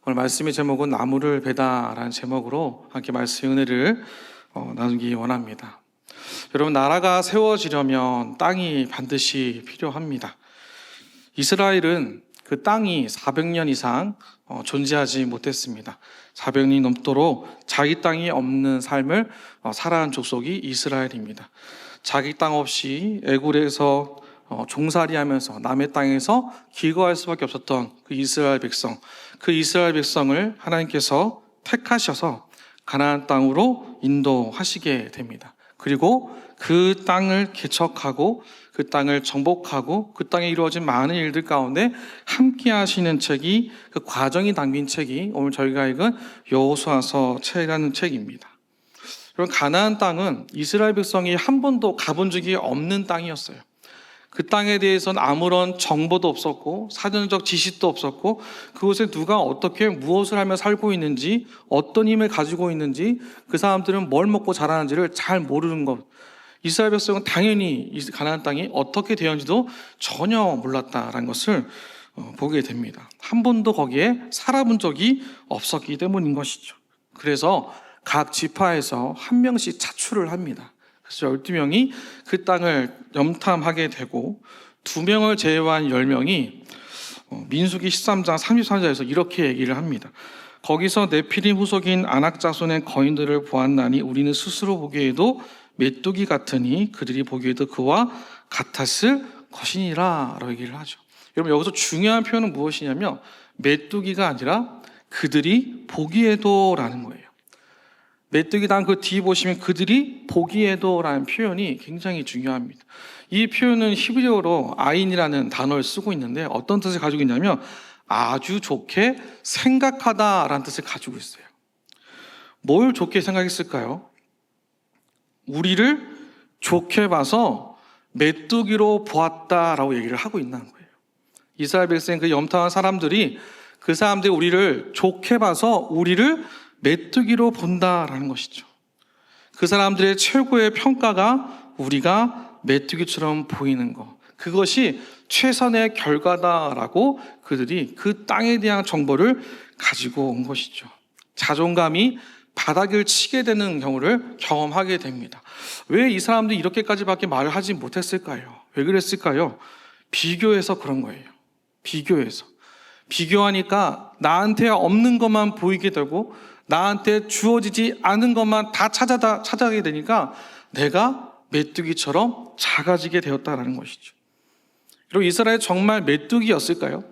오늘 말씀의 제목은 나무를 베다라는 제목으로 함께 말씀의 은혜를 나누기 원합니다. 여러분, 나라가 세워지려면 땅이 반드시 필요합니다. 이스라엘은 그 땅이 400년 이상 존재하지 못했습니다. 400년이 넘도록 자기 땅이 없는 삶을 살아온 족속이 이스라엘입니다. 자기 땅 없이 애굽에서 종살이하면서 남의 땅에서 기거할 수밖에 없었던 그 이스라엘 백성을 하나님께서 택하셔서 가나안 땅으로 인도하시게 됩니다. 그리고 그 땅을 개척하고 그 땅을 정복하고 그 땅에 이루어진 많은 일들 가운데 함께 하시는 책이, 그 과정이 담긴 책이 오늘 저희가 읽은 여호수아서 책이라는 책입니다. 여러분, 가나안 땅은 이스라엘 백성이 한 번도 가본 적이 없는 땅이었어요. 그 땅에 대해서는 아무런 정보도 없었고 사전적 지식도 없었고 그곳에 누가 어떻게 무엇을 하며 살고 있는지, 어떤 힘을 가지고 있는지, 그 사람들은 뭘 먹고 자라는지를 잘 모르는 것. 이스라엘 백성은 당연히 가나안 땅이 어떻게 되었는지도 전혀 몰랐다라는 것을 보게 됩니다. 한 번도 거기에 살아본 적이 없었기 때문인 것이죠. 그래서 각 지파에서 한 명씩 차출을 합니다. 그래서 12명이 그 땅을 염탐하게 되고 2명을 제외한 10명이 민수기 13장 33절에서 이렇게 얘기를 합니다. 거기서 네피림 후속인 아낙 자손의 거인들을 보았나니 우리는 스스로 보기에도 메뚜기 같으니 그들이 보기에도 그와 같았을 것이니라 라고 얘기를 하죠. 여러분, 여기서 중요한 표현은 무엇이냐면 메뚜기가 아니라 그들이 보기에도 라는 거예요. 메뚜기 다음 그 뒤에 보시면 그들이 보기에도 라는 표현이 굉장히 중요합니다. 이 표현은 히브리어로 아인이라는 단어를 쓰고 있는데 어떤 뜻을 가지고 있냐면 아주 좋게 생각하다 라는 뜻을 가지고 있어요. 뭘 좋게 생각했을까요? 우리를 좋게 봐서 메뚜기로 보았다라고 얘기를 하고 있는 거예요. 이스라엘 백성 그 염탐한 사람들이 그 사람들이 우리를 좋게 봐서 우리를 메뚜기로 본다라는 것이죠. 그 사람들의 최고의 평가가 우리가 메뚜기처럼 보이는 것, 그것이 최선의 결과다라고 그들이 그 땅에 대한 정보를 가지고 온 것이죠. 자존감이 바닥을 치게 되는 경우를 경험하게 됩니다. 왜 이 사람들이 이렇게까지밖에 말을 하지 못했을까요? 왜 그랬을까요? 비교해서 그런 거예요. 비교하니까 나한테 없는 것만 보이게 되고 나한테 주어지지 않은 것만 다 찾아가게 되니까 내가 메뚜기처럼 작아지게 되었다는 것이죠. 그리고 이스라엘 정말 메뚜기였을까요?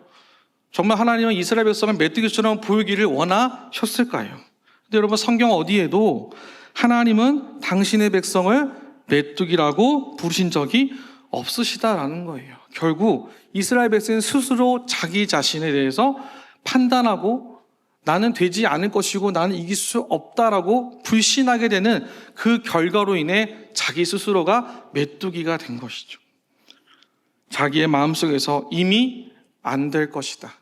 정말 하나님은 이스라엘 백성을 메뚜기처럼 보이기를 원하셨을까요? 근데 여러분, 성경 어디에도 하나님은 당신의 백성을 메뚜기라고 부르신 적이 없으시다라는 거예요. 결국 이스라엘 백성은 스스로 자기 자신에 대해서 판단하고 나는 되지 않을 것이고 나는 이길 수 없다라고 불신하게 되는 그 결과로 인해 자기 스스로가 메뚜기가 된 것이죠. 자기의 마음속에서 이미 안 될 것이다,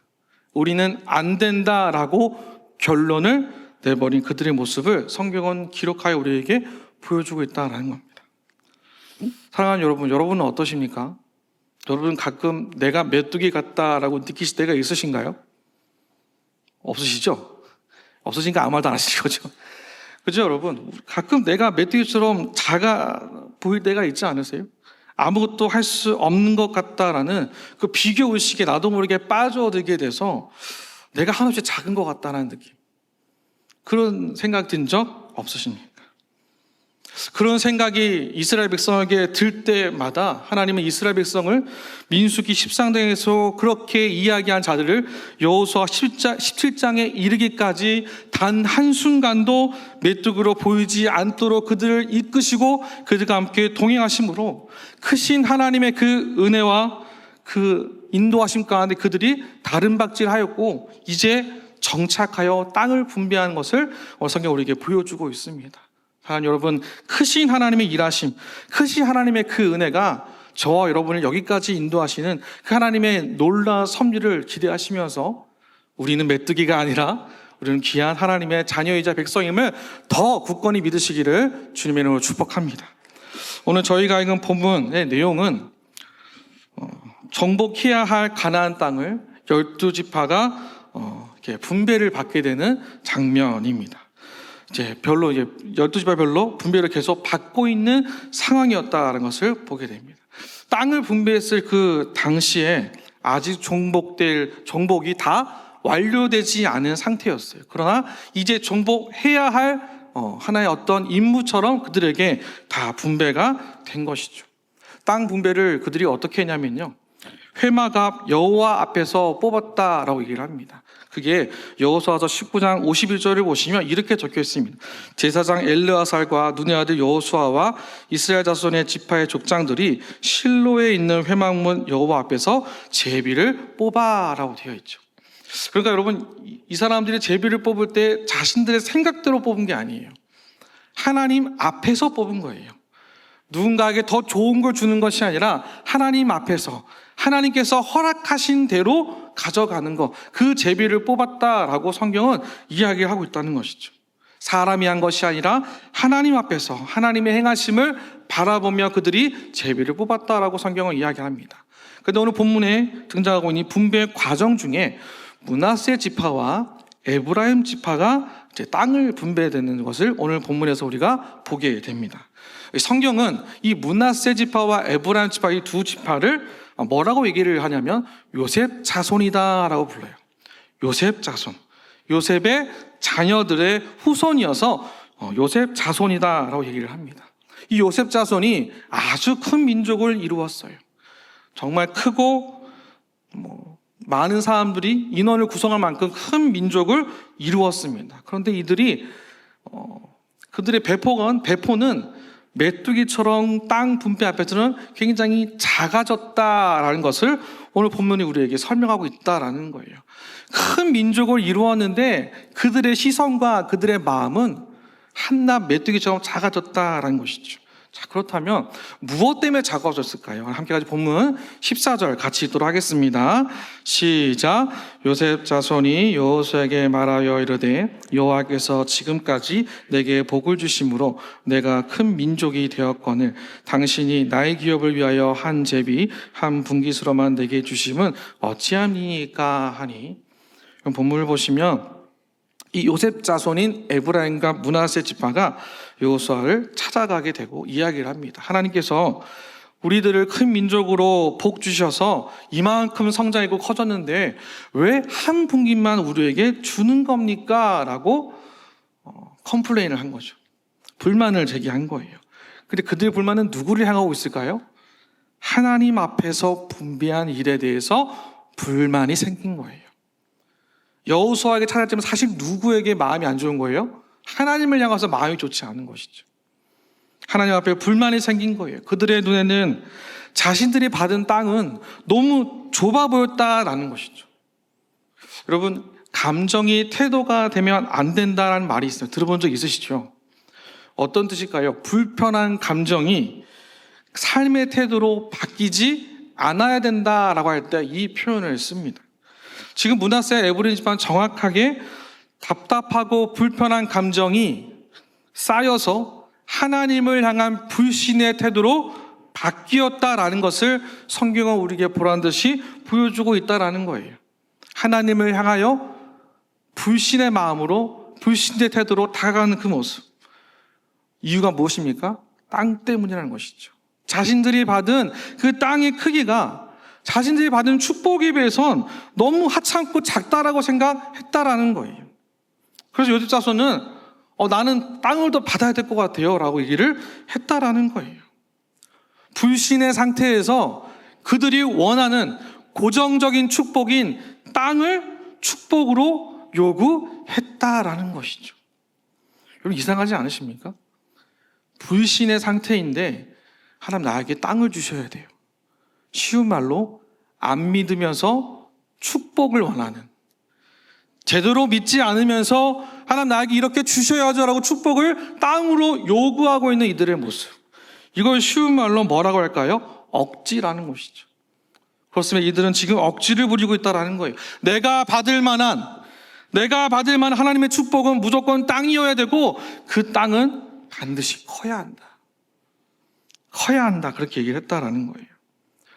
우리는 안 된다라고 결론을 내버린 그들의 모습을 성경은 기록하여 우리에게 보여주고 있다는 겁니다. 사랑하는 여러분, 여러분은 어떠십니까? 여러분 가끔 내가 메뚜기 같다라고 느끼실 때가 있으신가요? 없으시죠? 없으시니까 아무 말도 안 하시는 거죠. 그죠, 여러분? 가끔 내가 메뚜기처럼 작아 보일 때가 있지 않으세요? 아무것도 할 수 없는 것 같다라는 그 비교 의식에 나도 모르게 빠져들게 돼서 내가 한없이 작은 것 같다는 느낌. 그런 생각 든 적 없으십니까? 그런 생각이 이스라엘 백성에게 들 때마다 하나님은 이스라엘 백성을 민수기 13장에서 그렇게 이야기한 자들을 여호수아 17장에 이르기까지 단 한순간도 메뚜기로 보이지 않도록 그들을 이끄시고 그들과 함께 동행하심으로 크신 하나님의 그 은혜와 그 인도하심 가운데 그들이 다름박질하였고 이제 정착하여 땅을 분배하는 것을 성경 우리에게 보여주고 있습니다. 사랑하는 여러분, 크신 하나님의 일하심, 크신 하나님의 그 은혜가 저와 여러분을 여기까지 인도하시는 그 하나님의 놀라운 섭리를 기대하시면서 우리는 메뚜기가 아니라 우리는 귀한 하나님의 자녀이자 백성임을 더 굳건히 믿으시기를 주님의 이름으로 축복합니다. 오늘 저희가 읽은 본문의 내용은 정복해야 할 가나안 땅을 12지파가 이렇게 분배를 받게 되는 장면입니다. 이제 12지파별로 분배를 계속 받고 있는 상황이었다는 것을 보게 됩니다. 땅을 분배했을 그 당시에 아직 정복이 다 완료되지 않은 상태였어요. 그러나 이제 정복해야 할 하나의 어떤 임무처럼 그들에게 다 분배가 된 것이죠. 땅 분배를 그들이 어떻게 했냐면요, 회막앞 여호와 앞에서 뽑았다라고 얘기를 합니다. 그게 여호수아서 19장 51절을 보시면 이렇게 적혀 있습니다. 제사장 엘르아살과 눈의 아들 여호수아와 이스라엘 자손의 지파의 족장들이 실로에 있는 회막문 여호와 앞에서 제비를 뽑아라고 되어 있죠. 그러니까 여러분, 이 사람들이 제비를 뽑을 때 자신들의 생각대로 뽑은 게 아니에요. 하나님 앞에서 뽑은 거예요. 누군가에게 더 좋은 걸 주는 것이 아니라 하나님 앞에서 하나님께서 허락하신 대로 가져가는 것, 그 제비를 뽑았다라고 성경은 이야기를 하고 있다는 것이죠. 사람이 한 것이 아니라 하나님 앞에서 하나님의 행하심을 바라보며 그들이 제비를 뽑았다라고 성경은 이야기합니다. 그런데 오늘 본문에 등장하고 있는 분배 과정 중에 므낫세 지파와 에브라임 지파가 이제 땅을 분배되는 것을 오늘 본문에서 우리가 보게 됩니다. 성경은 이 므낫세 지파와 에브라임 지파, 이 두 지파를 뭐라고 얘기를 하냐면 요셉 자손이다라고 불러요. 요셉 자손, 요셉의 자녀들의 후손이어서 요셉 자손이다라고 얘기를 합니다. 이 요셉 자손이 아주 큰 민족을 이루었어요. 정말 크고 많은 사람들이 인원을 구성할 만큼 큰 민족을 이루었습니다. 그런데 이들이 그들의 배포는 메뚜기처럼 땅 분배 앞에서는 굉장히 작아졌다라는 것을 오늘 본문이 우리에게 설명하고 있다라는 거예요. 큰 민족을 이루었는데 그들의 시선과 그들의 마음은 한낱 메뚜기처럼 작아졌다라는 것이죠. 자, 그렇다면 무엇 때문에 작아졌을까요? 함께 같이 본문 14절 같이 읽도록 하겠습니다. 시작. 요셉 자손이 여호수아에게 말하여 이르되 여호와께서 지금까지 내게 복을 주심으로 내가 큰 민족이 되었거늘 당신이 나의 기업을 위하여 한 제비 한 분깃으로만 내게 주심은 어찌함이니까 하니. 본문을 보시면 이 요셉 자손인 에브라임과 므낫세 지파가 여호수아를 찾아가게 되고 이야기를 합니다. 하나님께서 우리들을 큰 민족으로 복 주셔서 이만큼 성장하고 커졌는데 왜 한 분깃만 우리에게 주는 겁니까? 라고 컴플레인을 한 거죠. 불만을 제기한 거예요. 근데 그들의 불만은 누구를 향하고 있을까요? 하나님 앞에서 분배한 일에 대해서 불만이 생긴 거예요. 여호수아에게 찾았지만 사실 누구에게 마음이 안 좋은 거예요? 하나님을 향해서 마음이 좋지 않은 것이죠. 하나님 앞에 불만이 생긴 거예요. 그들의 눈에는 자신들이 받은 땅은 너무 좁아 보였다라는 것이죠. 여러분, 감정이 태도가 되면 안 된다라는 말이 있어요. 들어본 적 있으시죠? 어떤 뜻일까요? 불편한 감정이 삶의 태도로 바뀌지 않아야 된다라고 할 때 이 표현을 씁니다. 지금 므낫세 에브라임 지파는 정확하게 답답하고 불편한 감정이 쌓여서 하나님을 향한 불신의 태도로 바뀌었다라는 것을 성경은 우리에게 보란 듯이 보여주고 있다라는 거예요. 하나님을 향하여 불신의 마음으로 불신의 태도로 다가가는 그 모습. 이유가 무엇입니까? 땅 때문이라는 것이죠. 자신들이 받은 그 땅의 크기가 자신들이 받은 축복에 비해선 너무 하찮고 작다라고 생각했다라는 거예요. 그래서 요셉 자손은 나는 땅을 더 받아야 될 것 같아요 라고 얘기를 했다라는 거예요. 불신의 상태에서 그들이 원하는 고정적인 축복인 땅을 축복으로 요구했다라는 것이죠. 여러분, 이상하지 않으십니까? 불신의 상태인데 하나님 나에게 땅을 주셔야 돼요. 쉬운 말로 안 믿으면서 축복을 원하는, 제대로 믿지 않으면서 하나님 나에게 이렇게 주셔야죠라고 축복을 땅으로 요구하고 있는 이들의 모습, 이걸 쉬운 말로 뭐라고 할까요? 억지라는 것이죠. 그렇습니다. 이들은 지금 억지를 부리고 있다는 거예요. 내가 받을 만한 하나님의 축복은 무조건 땅이어야 되고 그 땅은 반드시 커야 한다. 그렇게 얘기를 했다라는 거예요.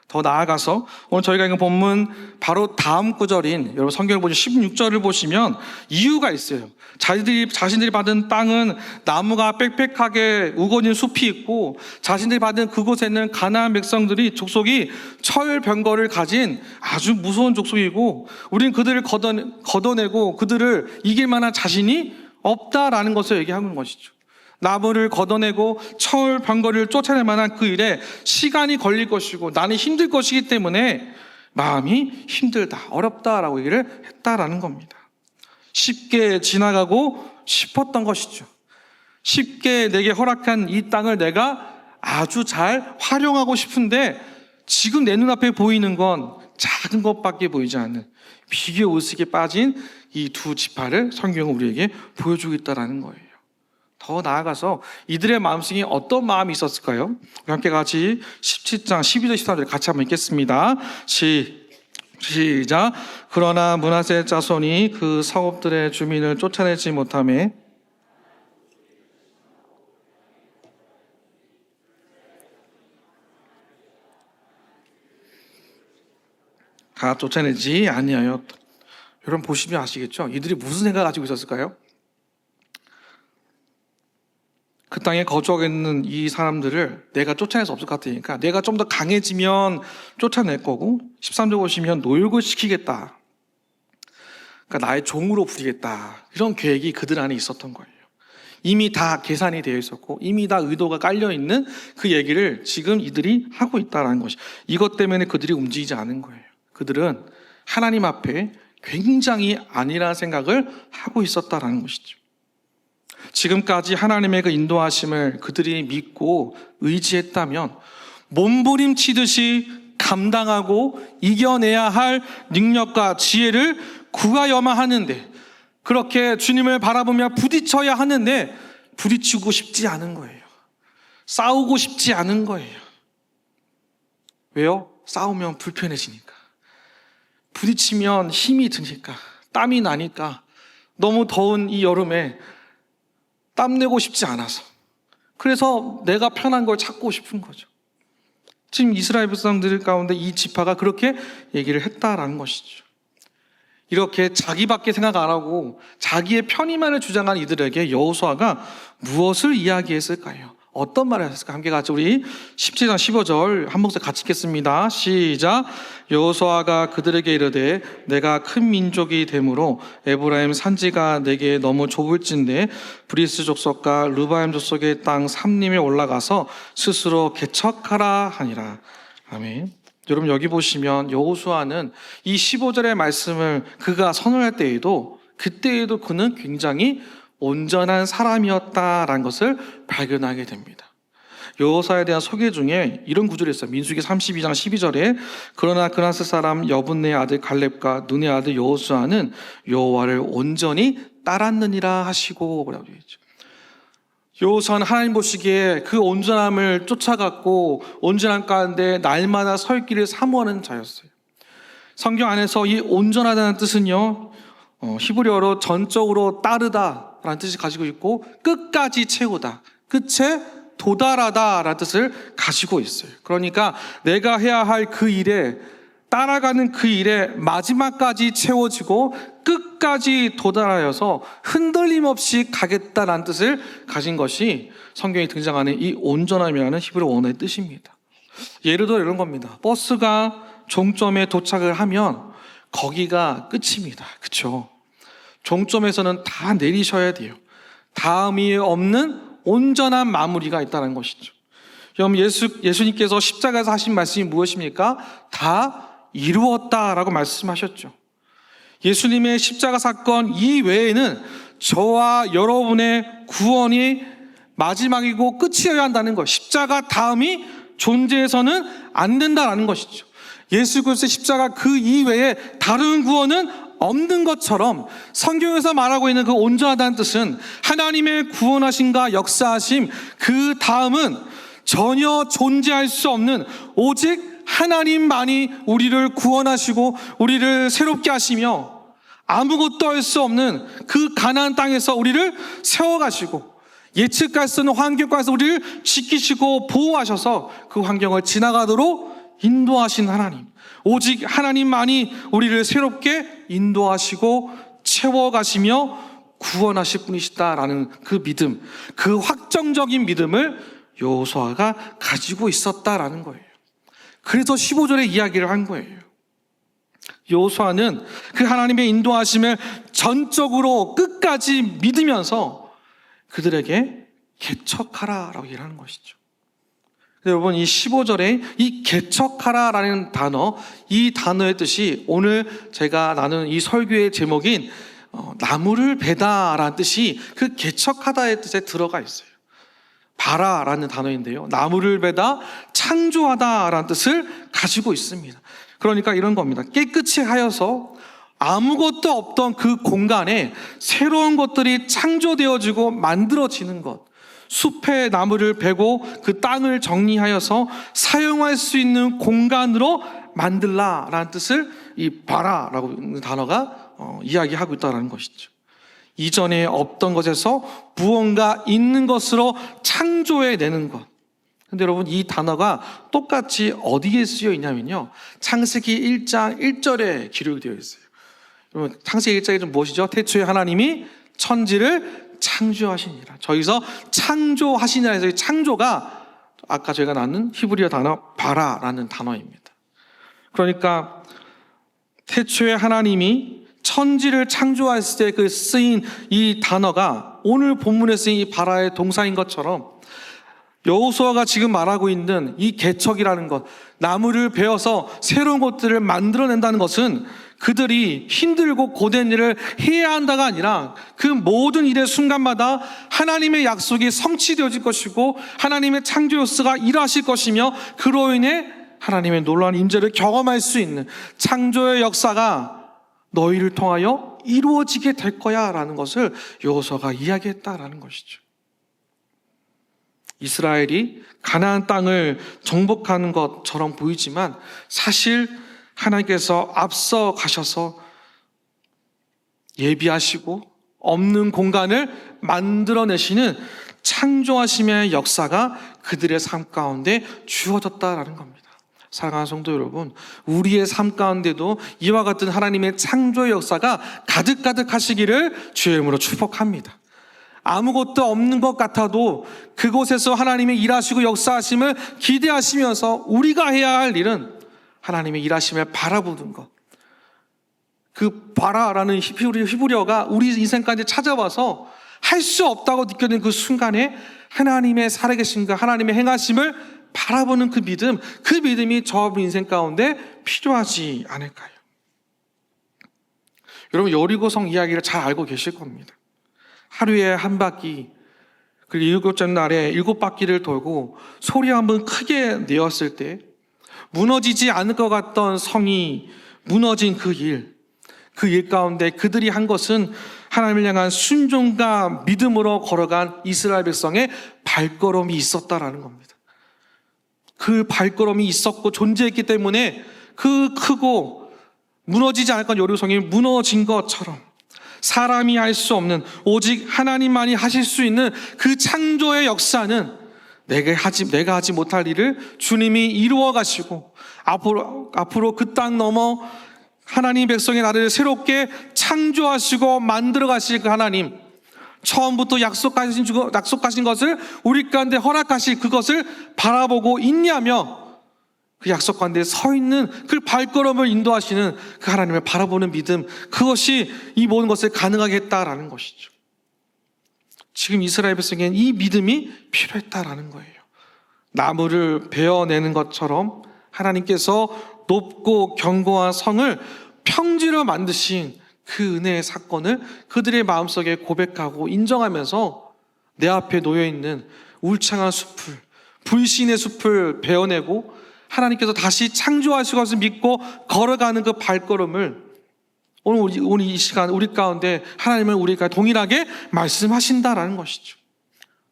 더 나아가서 오늘 저희가 읽은 본문 바로 다음 구절인 여러분 성경을 보시면 16절을 보시면 이유가 있어요. 자신들이 받은 땅은 나무가 빽빽하게 우거진 숲이 있고 자신들이 받은 그곳에는 가나안 백성들이 족속이 철병거를 가진 아주 무서운 족속이고 우리는 그들을 걷어내고 그들을 이길 만한 자신이 없다라는 것을 얘기하는 것이죠. 나무를 걷어내고 철 병거를 쫓아낼 만한 그 일에 시간이 걸릴 것이고 나는 힘들 것이기 때문에 마음이 힘들다, 어렵다라고 얘기를 했다라는 겁니다. 쉽게 지나가고 싶었던 것이죠. 쉽게 내게 허락한 이 땅을 내가 아주 잘 활용하고 싶은데 지금 내 눈앞에 보이는 건 작은 것밖에 보이지 않는 비교 우습게 빠진 이 두 지파를 성경은 우리에게 보여주고 있다는 거예요. 더 나아가서 이들의 마음속에 어떤 마음이 있었을까요? 함께 같이 17장 12절 13절 같이 한번 읽겠습니다. 시작. 그러나 므낫세 자손이 그 성읍들의 주민을 쫓아내지 못하며 다 쫓아내지 아니하였다. 여러분 보시면 아시겠죠? 이들이 무슨 생각을 가지고 있었을까요? 그 땅에 거주하고 있는 이 사람들을 내가 쫓아낼 수 없을 것 같으니까 내가 좀 더 강해지면 쫓아낼 거고 13절 보시면 노역을 시키겠다. 그러니까 나의 종으로 부리겠다. 이런 계획이 그들 안에 있었던 거예요. 이미 다 계산이 되어 있었고 이미 다 의도가 깔려있는 그 얘기를 지금 이들이 하고 있다는 것이 이것 때문에 그들이 움직이지 않은 거예요. 그들은 하나님 앞에 굉장히 아니라는 생각을 하고 있었다는 것이죠. 지금까지 하나님의 그 인도하심을 그들이 믿고 의지했다면 몸부림치듯이 감당하고 이겨내야 할 능력과 지혜를 구하여만 하는데 그렇게 주님을 바라보며 부딪혀야 하는데 부딪히고 싶지 않은 거예요. 싸우고 싶지 않은 거예요. 왜요? 싸우면 불편해지니까. 부딪히면 힘이 드니까, 땀이 나니까, 너무 더운 이 여름에 땀 내고 싶지 않아서. 그래서 내가 편한 걸 찾고 싶은 거죠. 지금 이스라엘 백성들 가운데 이 지파가 그렇게 얘기를 했다라는 것이죠. 이렇게 자기밖에 생각 안 하고 자기의 편의만을 주장한 이들에게 여호수아가 무엇을 이야기했을까요? 어떤 말을 했을까? 함께 같이 우리 17장 15절 한 목소리 같이 읽겠습니다. 시작. 여호수아가 그들에게 이르되 내가 큰 민족이 되므로 에브라임 산지가 내게 너무 좁을진데 브리스 족속과 르바임 족속의 땅 삼림에 올라가서 스스로 개척하라 하니라. 아멘. 여러분 여기 보시면 여호수아는 이 15절의 말씀을 그가 선언할 때에도 그때에도 그는 굉장히 온전한 사람이었다라는 것을 발견하게 됩니다. 여호수아에 대한 소개 중에 이런 구절이 있어요. 민수기 32장 12절에 그러나 그나스 사람 여분네 아들 갈렙과 눈의 아들 여호수아는 여호와를 온전히 따랐느니라 하시고 라고 얘기했죠. 여호수아는 하나님 보시기에 그 온전함을 쫓아갔고 온전함 가운데 날마다 설 길을 사모하는 자였어요. 성경 안에서 이 온전하다는 뜻은요 히브리어로 전적으로 따르다 라는 뜻을 가지고 있고 끝까지 채우다, 끝에 도달하다 라는 뜻을 가지고 있어요. 그러니까 내가 해야 할 그 일에 따라가는 그 일에 마지막까지 채워지고 끝까지 도달하여서 흔들림 없이 가겠다라는 뜻을 가진 것이 성경에 등장하는 이 온전함이라는 히브리 원어의 뜻입니다. 예를 들어 이런 겁니다. 버스가 종점에 도착을 하면 거기가 끝입니다. 그렇죠? 종점에서는 다 내리셔야 돼요. 다음이 없는 온전한 마무리가 있다는 것이죠. 여러분 예수님께서 십자가에서 하신 말씀이 무엇입니까? 다 이루었다라고 말씀하셨죠. 예수님의 십자가 사건 이외에는 저와 여러분의 구원이 마지막이고 끝이어야 한다는 것. 십자가 다음이 존재해서는 안 된다는 것이죠. 예수 그리스도의 십자가 그 이외에 다른 구원은 없는 것처럼 성경에서 말하고 있는 그 온전하다는 뜻은 하나님의 구원하심과 역사하심 그 다음은 전혀 존재할 수 없는 오직 하나님만이 우리를 구원하시고 우리를 새롭게 하시며 아무것도 할 수 없는 그 가나안 땅에서 우리를 세워가시고 예측할 수 없는 환경 가운데서 우리를 지키시고 보호하셔서 그 환경을 지나가도록 인도하신 하나님, 오직 하나님만이 우리를 새롭게 인도하시고 채워가시며 구원하실 분이시다라는 그 믿음, 그 확정적인 믿음을 여호수아가 가지고 있었다라는 거예요. 그래서 15절에 이야기를 한 거예요. 여호수아는 그 하나님의 인도하심을 전적으로 끝까지 믿으면서 그들에게 개척하라라고 얘기를 하는 것이죠. 여러분, 이 15절에 이 개척하라라는 단어, 이 단어의 뜻이 오늘 제가 나누는 이 설교의 제목인 나무를 베다라는 뜻이 그 개척하다의 뜻에 들어가 있어요. 바라라는 단어인데요, 나무를 베다 창조하다라는 뜻을 가지고 있습니다. 그러니까 이런 겁니다. 깨끗이 하여서 아무것도 없던 그 공간에 새로운 것들이 창조되어지고 만들어지는 것, 숲의 나무를 베고 그 땅을 정리하여서 사용할 수 있는 공간으로 만들라라는 뜻을 이 바라라고 하는 단어가 이야기하고 있다는 것이죠. 이전에 없던 것에서 무언가 있는 것으로 창조해내는 것. 근데 여러분, 이 단어가 똑같이 어디에 쓰여 있냐면요, 창세기 1장 1절에 기록이 되어 있어요. 여러분, 창세기 1장이 좀 무엇이죠? 태초에 하나님이 천지를 창조하시니라. 저기서 창조하시니라 해서 창조가 아까 저희가 나눈 히브리어 단어 바라라는 단어입니다. 그러니까 태초에 하나님이 천지를 창조했을 때 그 쓰인 이 단어가 오늘 본문에 쓰인 이 바라의 동사인 것처럼 여호수아가 지금 말하고 있는 이 개척이라는 것, 나무를 베어서 새로운 것들을 만들어낸다는 것은 그들이 힘들고 고된 일을 해야 한다가 아니라 그 모든 일의 순간마다 하나님의 약속이 성취되어질 것이고 하나님의 창조 역사가 일하실 것이며 그로 인해 하나님의 놀라운 임재를 경험할 수 있는 창조의 역사가 너희를 통하여 이루어지게 될 거야 라는 것을 여호수아가 이야기했다라는 것이죠. 이스라엘이 가나안 땅을 정복하는 것처럼 보이지만 사실 하나님께서 앞서 가셔서 예비하시고 없는 공간을 만들어내시는 창조하심의 역사가 그들의 삶 가운데 주어졌다라는 겁니다. 사랑하는 성도 여러분, 우리의 삶 가운데도 이와 같은 하나님의 창조의 역사가 가득가득 하시기를 주의 이름으로 축복합니다. 아무것도 없는 것 같아도 그곳에서 하나님의 일하시고 역사하심을 기대하시면서 우리가 해야 할 일은 하나님의 일하심을 바라보는 것. 그 바라라는 히브리어가 우리 인생 가운데 찾아와서 할 수 없다고 느껴지는 그 순간에 하나님의 살아계심과 하나님의 행하심을 바라보는 그 믿음, 그 믿음이 저 인생 가운데 필요하지 않을까요? 여러분, 여리고성 이야기를 잘 알고 계실 겁니다. 하루에 한 바퀴, 그리고 7째 날에 7바퀴를 돌고 소리 한번 크게 내었을 때 무너지지 않을 것 같던 성이 무너진 그 일 가운데 그들이 한 것은 하나님을 향한 순종과 믿음으로 걸어간 이스라엘 백성의 발걸음이 있었다라는 겁니다. 그 발걸음이 있었고 존재했기 때문에 그 크고 무너지지 않을 것 여리고성이 무너진 것처럼 사람이 할 수 없는 오직 하나님만이 하실 수 있는 그 창조의 역사는 내가 하지 못할 일을 주님이 이루어 가시고 앞으로 그 땅 넘어 하나님 백성의 나라를 새롭게 창조하시고 만들어 가실 그 하나님, 처음부터 약속하신 것을 우리 가운데 허락하실 그것을 바라보고 있냐며 그 약속 가운데 서 있는 그 발걸음을 인도하시는 그 하나님을 바라보는 믿음, 그것이 이 모든 것을 가능하게 했다라는 것이죠. 지금 이스라엘 백성에게는 이 믿음이 필요했다라는 거예요. 나무를 베어내는 것처럼 하나님께서 높고 견고한 성을 평지로 만드신 그 은혜의 사건을 그들의 마음속에 고백하고 인정하면서 내 앞에 놓여있는 울창한 숲을, 불신의 숲을 베어내고 하나님께서 다시 창조하실 것을 믿고 걸어가는 그 발걸음을 오늘 이 시간 우리 가운데 하나님은 우리가 동일하게 말씀하신다라는 것이죠.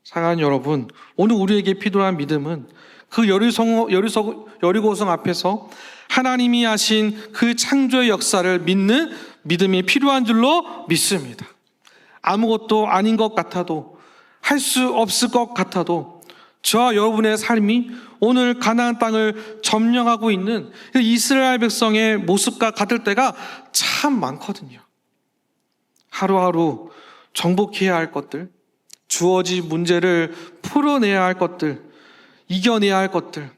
사랑하는 여러분, 오늘 우리에게 필요한 믿음은 그 여리고성 앞에서 하나님이 하신 그 창조의 역사를 믿는 믿음이 필요한 줄로 믿습니다. 아무것도 아닌 것 같아도, 할 수 없을 것 같아도 저와 여러분의 삶이 오늘 가나안 땅을 점령하고 있는 이스라엘 백성의 모습과 같을 때가 참 많거든요. 하루하루 정복해야 할 것들, 주어진 문제를 풀어내야 할 것들, 이겨내야 할 것들,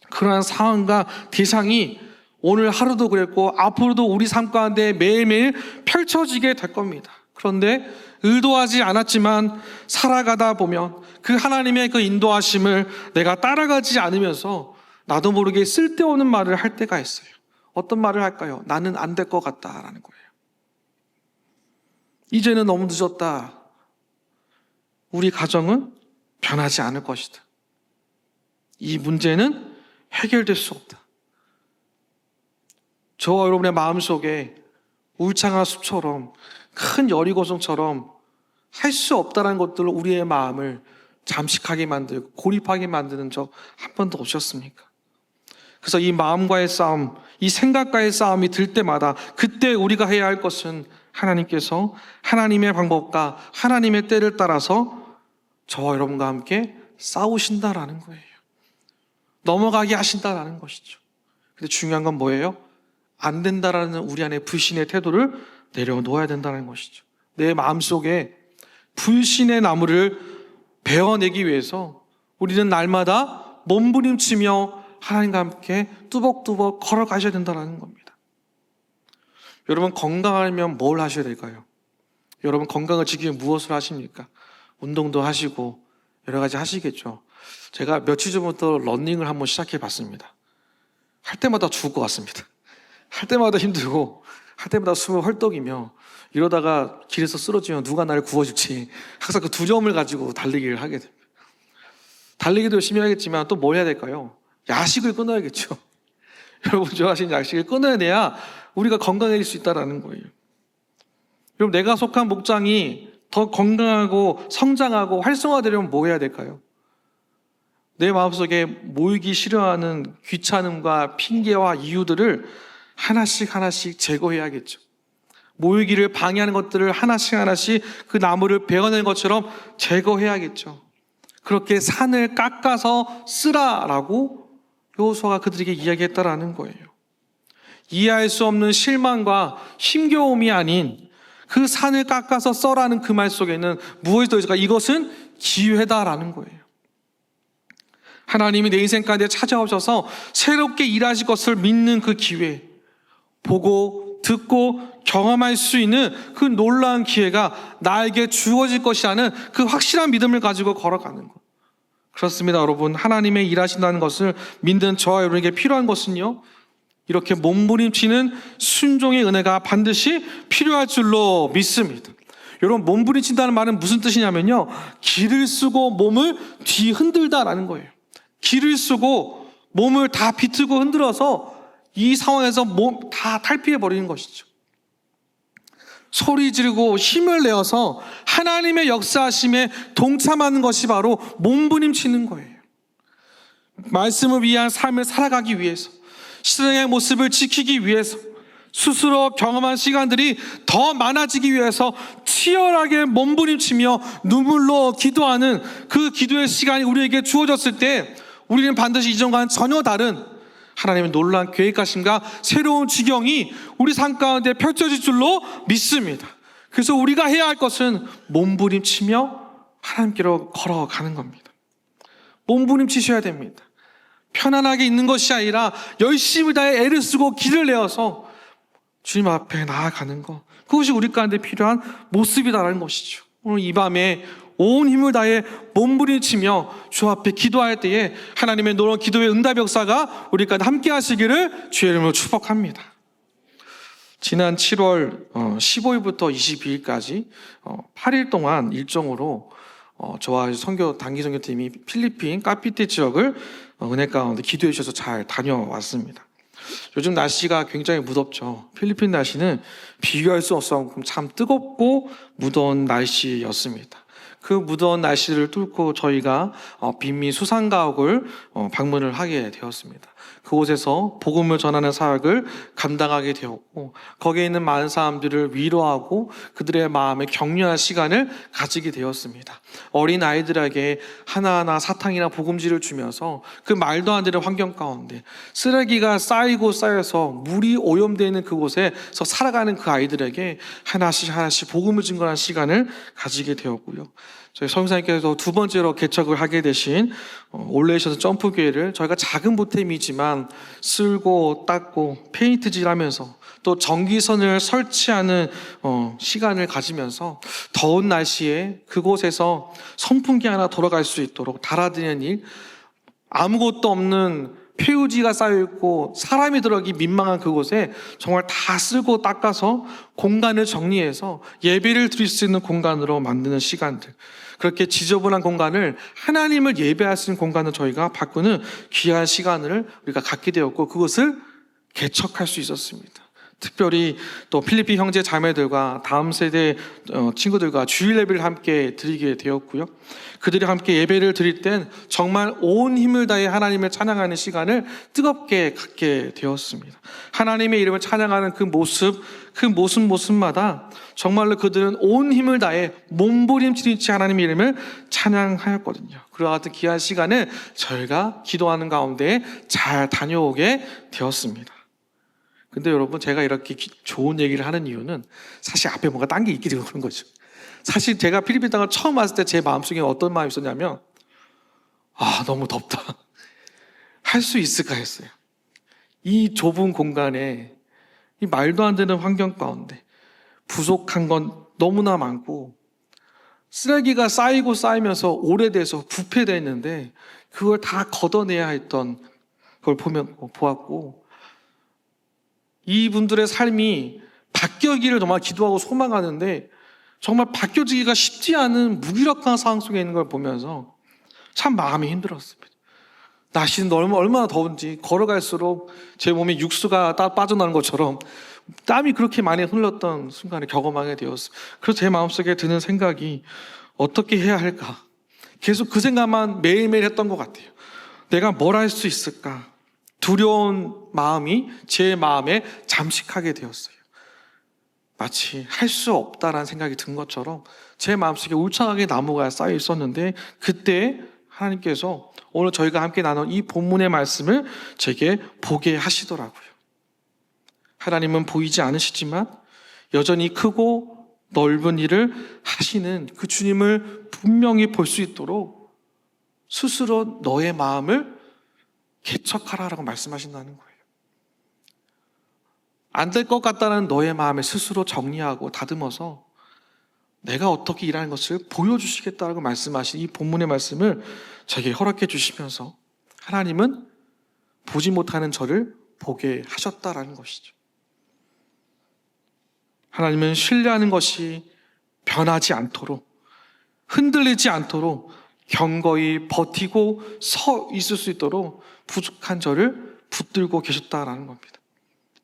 그러한 상황과 대상이 오늘 하루도 그랬고 앞으로도 우리 삶 가운데 매일매일 펼쳐지게 될 겁니다. 그런데 의도하지 않았지만 살아가다 보면 그 하나님의 그 인도하심을 내가 따라가지 않으면서 나도 모르게 쓸데없는 말을 할 때가 있어요. 어떤 말을 할까요? 나는 안 될 것 같다라는 거예요. 이제는 너무 늦었다. 우리 가정은 변하지 않을 것이다. 이 문제는 해결될 수 없다. 저와 여러분의 마음속에 울창한 숲처럼 큰 여리고성처럼 할 수 없다는 것들로 우리의 마음을 잠식하게 만들고 고립하게 만드는 적 한 번도 없으셨습니까? 그래서 이 마음과의 싸움, 이 생각과의 싸움이 들 때마다 그때 우리가 해야 할 것은 하나님께서 하나님의 방법과 하나님의 때를 따라서 저와 여러분과 함께 싸우신다라는 거예요. 넘어가게 하신다라는 것이죠. 근데 중요한 건 뭐예요? 안 된다라는 우리 안에 불신의 태도를 내려놓아야 된다는 것이죠. 내 마음속에 불신의 나무를 베어내기 위해서 우리는 날마다 몸부림치며 하나님과 함께 뚜벅뚜벅 걸어가셔야 된다는 겁니다. 여러분, 건강하려면 뭘 하셔야 될까요? 여러분, 건강을 지키기 위해 무엇을 하십니까? 운동도 하시고 여러 가지 하시겠죠. 제가 며칠 전부터 러닝을 한번 시작해 봤습니다. 할 때마다 죽을 것 같습니다. 할 때마다 힘들고 할 때마다 숨을 헐떡이며 이러다가 길에서 쓰러지면 누가 나를 구워줄지 항상 그 두려움을 가지고 달리기를 하게 됩니다. 달리기도 열심히 하겠지만 또 뭘 해야 될까요? 야식을 끊어야겠죠. 여러분 좋아하시는 야식을 끊어내야 우리가 건강해질 수 있다는 거예요. 여러분, 내가 속한 목장이 더 건강하고 성장하고 활성화되려면 뭐 해야 될까요? 내 마음속에 모이기 싫어하는 귀찮음과 핑계와 이유들을 하나씩 제거해야겠죠. 모이기를 방해하는 것들을 하나씩 그 나무를 베어낸 것처럼 제거해야겠죠. 그렇게 산을 깎아서 쓰라라고 여호수아가 그들에게 이야기했다라는 거예요. 이해할 수 없는 실망과 힘겨움이 아닌 그 산을 깎아서 써라는 그 말 속에는 무엇이 더 있을까? 이것은 기회다라는 거예요. 하나님이 내 인생 가운데 찾아오셔서 새롭게 일하실 것을 믿는 그 기회, 보고 듣고 경험할 수 있는 그 놀라운 기회가 나에게 주어질 것이라는 그 확실한 믿음을 가지고 걸어가는 것. 그렇습니다, 여러분. 하나님의 일하신다는 것을 믿는 저와 여러분에게 필요한 것은요, 이렇게 몸부림치는 순종의 은혜가 반드시 필요할 줄로 믿습니다. 여러분, 몸부림친다는 말은 무슨 뜻이냐면요, 기를 쓰고 몸을 뒤흔들다라는 거예요. 기를 쓰고 몸을 다 비틀고 흔들어서 이 상황에서 몸 다 탈피해버리는 것이죠. 소리 지르고 힘을 내어서 하나님의 역사하심에 동참하는 것이 바로 몸부림치는 거예요. 말씀을 위한 삶을 살아가기 위해서, 신앙의 모습을 지키기 위해서, 스스로 경험한 시간들이 더 많아지기 위해서 치열하게 몸부림치며 눈물로 기도하는 그 기도의 시간이 우리에게 주어졌을 때 우리는 반드시 이전과는 전혀 다른 하나님의 놀라운 계획하심과 새로운 지경이 우리 삶 가운데 펼쳐질 줄로 믿습니다. 그래서 우리가 해야 할 것은 몸부림치며 하나님께로 걸어가는 겁니다. 몸부림치셔야 됩니다. 편안하게 있는 것이 아니라 열심히 다해 애를 쓰고 길을 내어서 주님 앞에 나아가는 것, 그것이 우리 가운데 필요한 모습이다라는 것이죠. 오늘 이 밤에 온 힘을 다해 몸부림치며 주 앞에 기도할 때에 하나님의 놀라운 기도의 응답 역사가 우리 가운데 함께 하시기를 주의 이름으로 축복합니다. 지난 7월 15일부터 22일까지 8일 동안 일정으로 저와 단기 선교팀이 필리핀 카피테 지역을 은혜 가운데 기도해 주셔서 잘 다녀왔습니다. 요즘 날씨가 굉장히 무덥죠. 필리핀 날씨는 비교할 수 없을 만큼 참 뜨겁고 무더운 날씨였습니다. 그 무더운 날씨를 뚫고 저희가 빈미 수상가옥을 방문을 하게 되었습니다. 그곳에서 복음을 전하는 사역을 감당하게 되었고, 거기에 있는 많은 사람들을 위로하고 그들의 마음에 격려할 시간을 가지게 되었습니다. 어린 아이들에게 하나하나 사탕이나 복음지를 주면서 그 말도 안 되는 환경 가운데 쓰레기가 쌓이고 쌓여서 물이 오염되어 있는 그곳에서 살아가는 그 아이들에게 하나씩 하나씩 복음을 증거하는 시간을 가지게 되었고요. 저희 선교사님께서 두 번째로 개척을 하게 되신 올레이션 점프교회를 저희가 작은 보탬이지만 쓸고 닦고 페인트질하면서 또 전기선을 설치하는 시간을 가지면서 더운 날씨에 그곳에서 선풍기 하나 돌아갈 수 있도록 달아드리는 일, 아무것도 없는 폐유지가 쌓여있고 사람이 들어가기 민망한 그곳에 정말 다 쓸고 닦아서 공간을 정리해서 예배를 드릴 수 있는 공간으로 만드는 시간들, 그렇게 지저분한 공간을 하나님을 예배할 수 있는 공간을 저희가 바꾸는 귀한 시간을 우리가 갖게 되었고, 그것을 개척할 수 있었습니다. 특별히 또 필리핀 형제 자매들과 다음 세대 친구들과 주일 예배를 함께 드리게 되었고요. 그들이 함께 예배를 드릴 땐 정말 온 힘을 다해 하나님을 찬양하는 시간을 뜨겁게 갖게 되었습니다. 하나님의 이름을 찬양하는 그 모습마다 정말로 그들은 온 힘을 다해 몸부림치는 채 하나님의 이름을 찬양하였거든요. 그와 같은 귀한 시간을 저희가 기도하는 가운데 잘 다녀오게 되었습니다. 근데 여러분, 제가 이렇게 좋은 얘기를 하는 이유는 사실 앞에 뭔가 딴 게 있기 때문에 그런 거죠. 사실 제가 필리핀 땅을 처음 왔을 때 제 마음속에 어떤 마음이 있었냐면, 너무 덥다. 할 수 있을까 했어요. 이 좁은 공간에 이 말도 안 되는 환경 가운데 부족한 건 너무나 많고, 쓰레기가 쌓이고 쌓이면서 오래돼서 부패되어 있는데 그걸 다 걷어내야 했던 걸 보았고, 이분들의 삶이 바뀌기를 정말 기도하고 소망하는데 정말 바뀌어지기가 쉽지 않은 무기력한 상황 속에 있는 걸 보면서 참 마음이 힘들었습니다. 날씨는 얼마나 더운지 걸어갈수록 제 몸에 육수가 빠져나는 것처럼 땀이 그렇게 많이 흘렀던 순간을 경험하게 되었어요. 그래서 제 마음속에 드는 생각이 어떻게 해야 할까? 계속 그 생각만 매일매일 했던 것 같아요. 내가 뭘 할 수 있을까? 두려운 마음이 제 마음에 잠식하게 되었어요. 마치 할 수 없다라는 생각이 든 것처럼 제 마음속에 울창하게 나무가 쌓여 있었는데, 그때 하나님께서 오늘 저희가 함께 나눈 이 본문의 말씀을 제게 보게 하시더라고요. 하나님은 보이지 않으시지만 여전히 크고 넓은 일을 하시는 그 주님을 분명히 볼 수 있도록 스스로 너의 마음을 개척하라라고 말씀하신다는 거예요. 안 될 것 같다는 너의 마음을 스스로 정리하고 다듬어서 내가 어떻게 일하는 것을 보여주시겠다라고 말씀하신 이 본문의 말씀을 저에게 허락해 주시면서 하나님은 보지 못하는 저를 보게 하셨다라는 것이죠. 하나님은 신뢰하는 것이 변하지 않도록, 흔들리지 않도록 견고히 버티고 서 있을 수 있도록 부족한 저를 붙들고 계셨다라는 겁니다.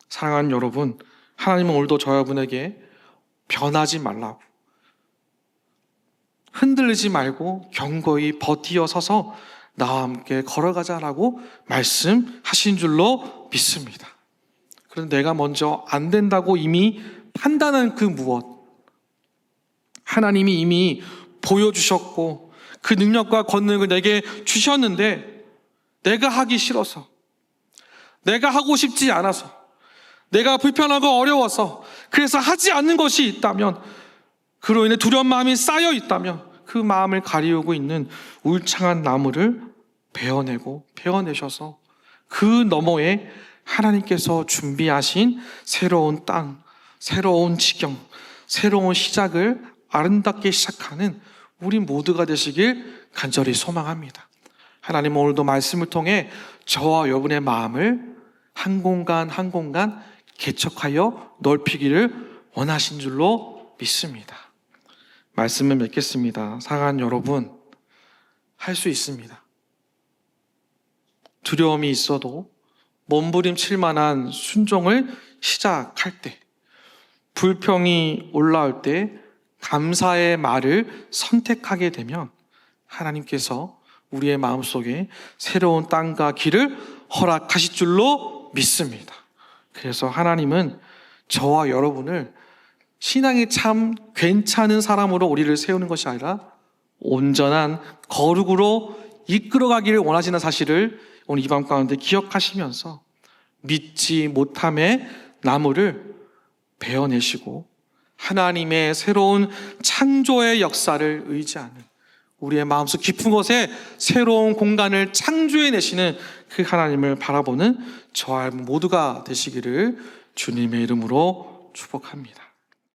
사랑하는 여러분, 하나님은 오늘도 저와 여러분에게 변하지 말라고, 흔들리지 말고 견고히 버티어 서서 나와 함께 걸어가자라고 말씀하신 줄로 믿습니다. 그런데 내가 먼저 안 된다고 이미 판단한 그 무엇, 하나님이 이미 보여주셨고 그 능력과 권능을 내게 주셨는데 내가 하기 싫어서, 내가 하고 싶지 않아서, 내가 불편하고 어려워서 그래서 하지 않는 것이 있다면, 그로 인해 두려운 마음이 쌓여 있다면 그 마음을 가리우고 있는 울창한 나무를 베어내셔서 그 너머에 하나님께서 준비하신 새로운 땅, 새로운 지경, 새로운 시작을 아름답게 시작하는 우리 모두가 되시길 간절히 소망합니다. 하나님, 오늘도 말씀을 통해 저와 여러분의 마음을 한 공간 한 공간 개척하여 넓히기를 원하신 줄로 믿습니다. 말씀을 맺겠습니다. 사랑하는 여러분, 할 수 있습니다. 두려움이 있어도 몸부림칠 만한 순종을 시작할 때, 불평이 올라올 때 감사의 말을 선택하게 되면 하나님께서 우리의 마음속에 새로운 땅과 길을 허락하실 줄로 믿습니다. 그래서 하나님은 저와 여러분을 신앙이 참 괜찮은 사람으로 우리를 세우는 것이 아니라 온전한 거룩으로 이끌어가기를 원하시는 사실을 오늘 이 밤 가운데 기억하시면서 믿지 못함의 나무를 베어내시고 하나님의 새로운 창조의 역사를 의지하는 우리의 마음속 깊은 곳에 새로운 공간을 창조해내시는 그 하나님을 바라보는 저와 모두가 되시기를 주님의 이름으로 축복합니다.